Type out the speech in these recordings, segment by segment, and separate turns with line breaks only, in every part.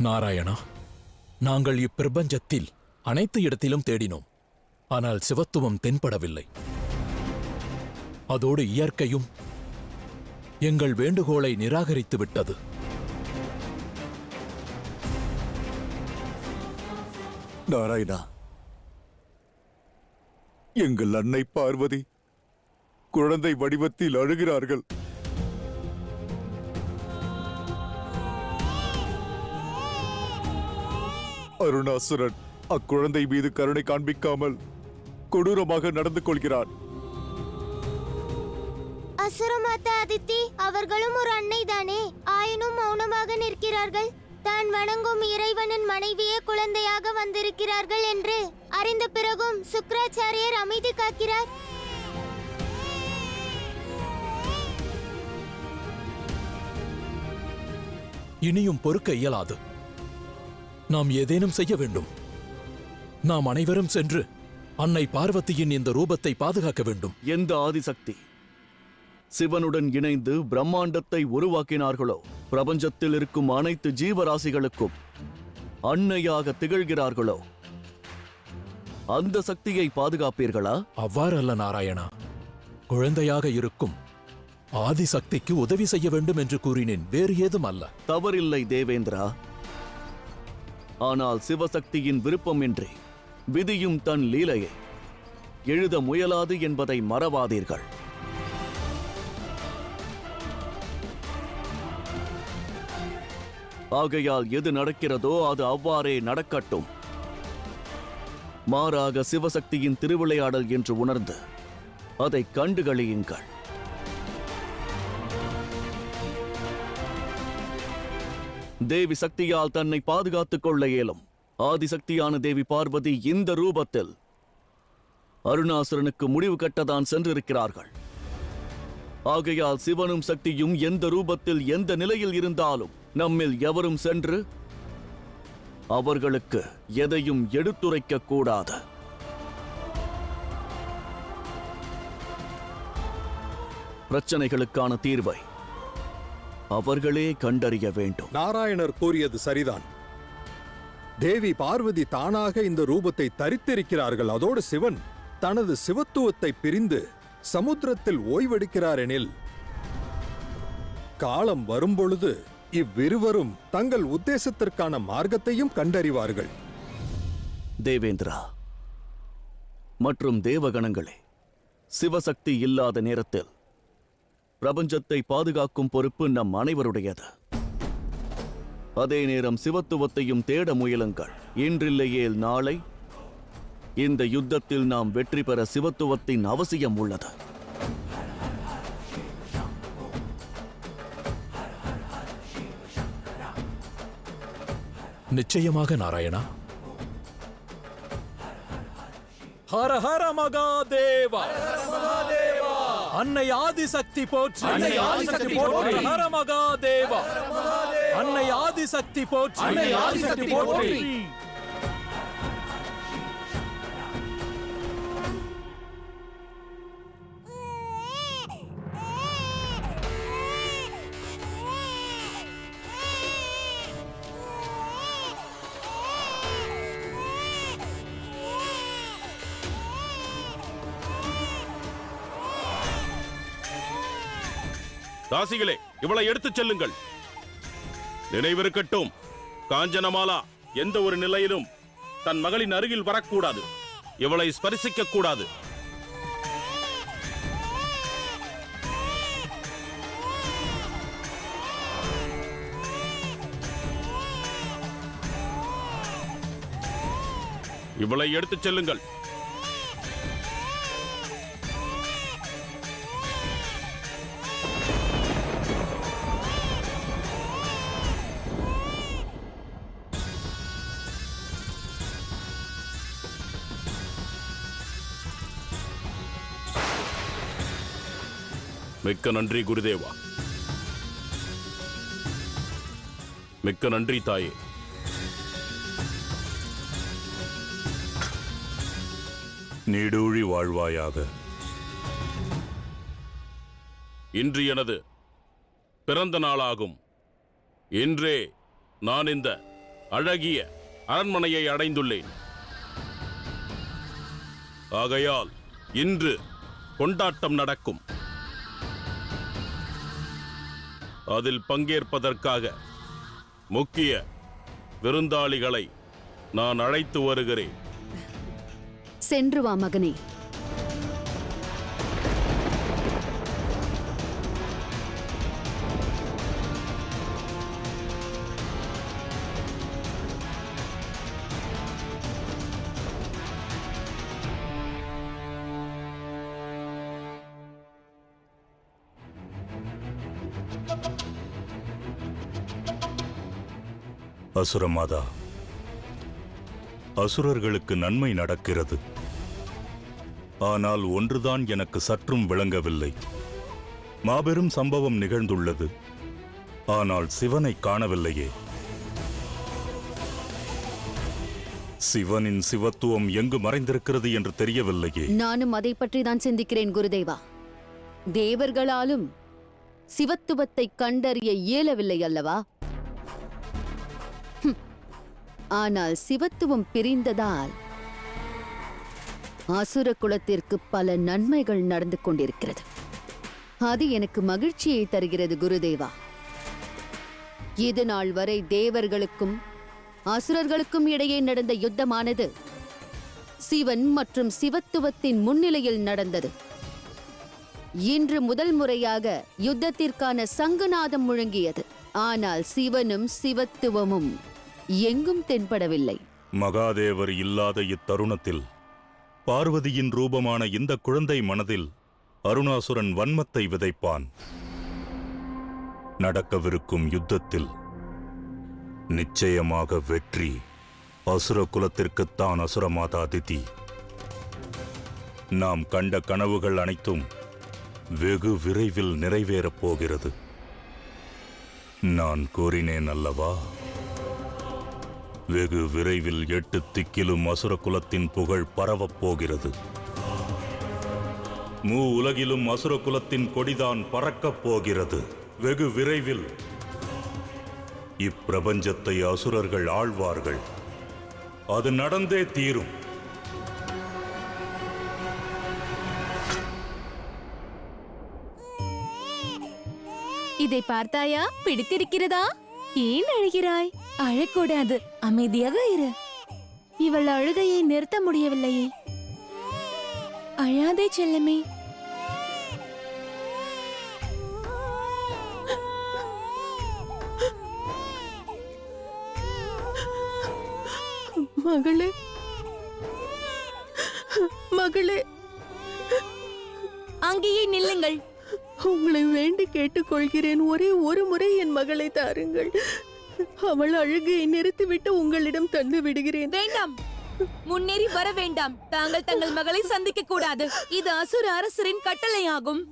நாராயணா, நாங்கள் இப்பிரபஞ்சத்தில் அனைத்து இடத்திலும் தேடினோம். ஆனால் சிவத்துவம் தென்படவில்லை. அதோடு இயற்கையும் எங்கள் வேண்டுகோளை நிராகரித்து விட்டது.
நாராயணா, எங்கள் அன்னை பார்வதி குழந்தை வடிவத்தில் அழுகிறார்கள். அருணாசுரன் அக்குழந்தை மீது கருணை காண்பிக்காமல் கொடூரமாக நடந்து கொள்கிறான்.
அசுரமாதா அதித்தி அவர்களும் ஒரு அன்னை தானே, ஆயினும் மௌனமாக நிற்கிறார்கள். தான் வணங்கும் இறைவனின் மனைவியே குழந்தையாக வந்திருக்கிறார்கள் என்று அறிந்த பிறகும் சுக்ராச்சாரியர் அமைதி காக்கிறார்.
இனியும் பொறுக்க இயலாது. நாம் ஏதேனும் செய்ய வேண்டும். நாம் அனைவரும் சென்று அன்னை பார்வதியின் இந்த ரூபத்தை பாதுகாக்க வேண்டும்.
எந்த ஆதிசக்தி சிவனுடன் இணைந்து பிரம்மாண்டத்தை உருவாக்கினார்களோ, பிரபஞ்சத்தில் இருக்கும் அனைத்து ஜீவராசிகளுக்கும் அன்னையாக திகழ்கிறார்களோ, அந்த சக்தியை பாதுகாப்பீர்களா?
அவ்வாறல்ல நாராயணா. குழந்தையாக இருக்கும் ஆதிசக்திக்கு உதவி செய்ய வேண்டும் என்று கூறினேன், வேறு ஏதும் அல்ல.
தவறில்லை தேவேந்திரா. ஆனால் சிவசக்தியின் விருப்பமின்றி விதியும் தன் லீலையை எழுத முயலாது என்பதை மறவாதீர்கள். ஆகையால் எது நடக்கிறதோ அது அவ்வாறே நடக்கட்டும். மாறாக சிவசக்தியின் திருவிளையாடல் என்று உணர்ந்து அதை கண்டுகளியுங்கள். தேவி சக்தியால் தன்னை பாதுகாத்துக் கொள்ள இயலும். ஆதிசக்தியான தேவி பார்வதி இந்த ரூபத்தில் அருணாசுரனுக்கு முடிவு கட்டதான் சென்றிருக்கிறார்கள். ஆகையால் சிவனும் சக்தியும் எந்த ரூபத்தில் எந்த நிலையில் இருந்தாலும் நம்மில் எவரும் சென்று அவர்களுக்கு எதையும் எடுத்துரைக்க கூடாது. பிரச்சனைகளுக்கான தீர்வை அவர்களே கண்டறிய வேண்டும்.
நாராயணர் கூறியது சரிதான். தேவி பார்வதி தானாக இந்த ரூபத்தை தரித்திருக்கிறார்கள். அதோடு சிவன் தனது சிவத்துவத்தை பிரிந்து சமுத்திரத்தில் ஓய்வெடுக்கிறார் எனில், காலம் வரும்பொழுது இவ்விருவரும் தங்கள் உத்தேசத்திற்கான மார்க்கத்தையும் கண்டறிவார்கள்.
தேவேந்திரா மற்றும் தேவகணங்களே, சிவசக்தி இல்லாத நேரத்தில் பிரபஞ்சத்தை பாதுகாக்கும் பொறுப்பு நம் அனைவருடையது. அதே நேரம் சிவத்துவத்தையும் தேட முயலுங்கள். இன்றில்லையேல் நாளை இந்த யுத்தத்தில் நாம் வெற்றி பெற சிவத்துவத்தின் அவசியம் உள்ளது.
நிச்சயமாக நாராயணா. ஹர ஹர மகாதேவா, அன்னை ஆதிசக்தி போற்றி, அன்னை ஆதிசக்தி போற்றி. ஹர மகாதேவா, அன்னை ஆதிசக்தி போற்றி, அன்னை ஆதிசக்தி போற்றி.
தாசிகளே, இவளை எடுத்துச் செல்லுங்கள். நினைவிருக்கட்டும், காஞ்சனமாலா எந்த ஒரு நிலையிலும் தன் மகளின் அருகில் வரக்கூடாது. இவளை ஸ்பரிசிக்க கூடாது. இவளை எடுத்துச் செல்லுங்கள். மிக்க நன்றி குருதேவா. மிக்க நன்றி தாயே.
நீடூழி வாழ்வாயாக.
இன்று எனது பிறந்த நாளாகும். இன்றே நான் இந்த அழகிய அரண்மனையை அடைந்துள்ளேன். ஆகையால் இன்று கொண்டாட்டம் நடக்கும். அதில் பங்கேற்பதற்காக முக்கிய விருந்தாளிகளை நான் அழைத்து வருகிறேன்.
சென்று வா மகனே.
அசுரமாதா, அசுரர்களுக்கு நன்மை நடக்கிறது. ஆனால் ஒன்றுதான் எனக்கு சற்றும் விளங்கவில்லை. மாபெரும் சம்பவம் நிகழ்ந்துள்ளது. ஆனால் சிவனை காணவில்லையே. சிவனின் சிவத்துவம் எங்கு மறைந்திருக்கிறது என்று தெரியவில்லையே.
நானும் அதை பற்றி தான் சிந்திக்கிறேன் குருதேவா. தேவர்களாலும் சிவத்துவத்தை கண்டறிய இயலவில்லை அல்லவா? ஆனால் சிவத்துவம் பிரிந்ததால் அசுர குலத்திற்கு பல நன்மைகள் நடந்து கொண்டிருக்கிறது. அது எனக்கு மகிழ்ச்சியை தருகிறது குருதேவா. இது நாள் வரை தேவர்களுக்கும் அசுரர்களுக்கும் இடையே நடந்த யுத்தமானது சிவன் மற்றும் சிவத்துவத்தின் முன்னிலையில் நடந்தது. இன்று முதல் முறையாக யுத்தத்திற்கான சங்குநாதம் முழங்கியது. ஆனால் சிவனும் சிவத்துவமும் எங்கும் தென்படவில்லை.
மகாதேவர் இல்லாத இத்தருணத்தில் பார்வதியின் ரூபமான இந்த குழந்தை மனதில் அருணாசுரன் வன்மத்தை விதைப்பான். நடக்கவிருக்கும் யுத்தத்தில் நிச்சயமாக வெற்றி அசுர குலத்திற்குத்தான். அசுரமாதா திதி, நாம் கண்ட கனவுகள் அனைத்தும் வெகு விரைவில் நிறைவேறப் போகிறது. நான் கூறினேன் அல்லவா, வெகு விரைவில் 8 திக்கிலும் அசுர குலத்தின் புகழ் பரவப் போகிறது. உலகிலும் அசுர குலத்தின் கொடிதான் பறக்கப் போகிறது. வெகு விரைவில் இப்பிரபஞ்சத்தை அசுரர்கள் ஆழ்வார்கள். அது நடந்தே தீரும்.
இதை பார்த்தாயா? பிடித்திருக்கிறதா? ஏன் அழுகிறாய்? அழக்கூடாது, அமைதியாக இரு. இவள் அழுகையை நிறுத்த முடியவில்லையே. அழாதே செல்லமே.
மகளே, மகளே,
அங்கேயே நில்லுங்கள்.
உங்களை வேண்டி கேட்டுக்கொள்கிறேன். ஒரே ஒரு முறை என் மகளை தாருங்கள். அவள் அழுகையை நிறுத்திவிட்டு உங்களிடம் தந்து விடுகிறேன்.
வேண்டாம், முன்னேறி வர வேண்டாம். தாங்கள் தங்கள் மகளை சந்திக்க கூடாது. இது அசுர அரசரின் கட்டளையாகும்.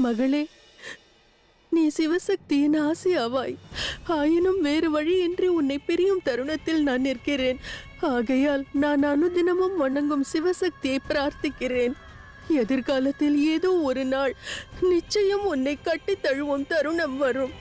மகளே, நீ சிவசக்தியின் ஆசையாவாய். ஆயினும் வேறு வழியின்றி உன்னை பிரியும் தருணத்தில் நான் நிற்கிறேன். ஆகையால் நான் அனுதினமும் வணங்கும் சிவசக்தியை பிரார்த்திக்கிறேன். எதிர்காலத்தில் ஏதோ ஒரு நாள் நிச்சயம் உன்னை கட்டித் தழுவும் தருணம் வரும்.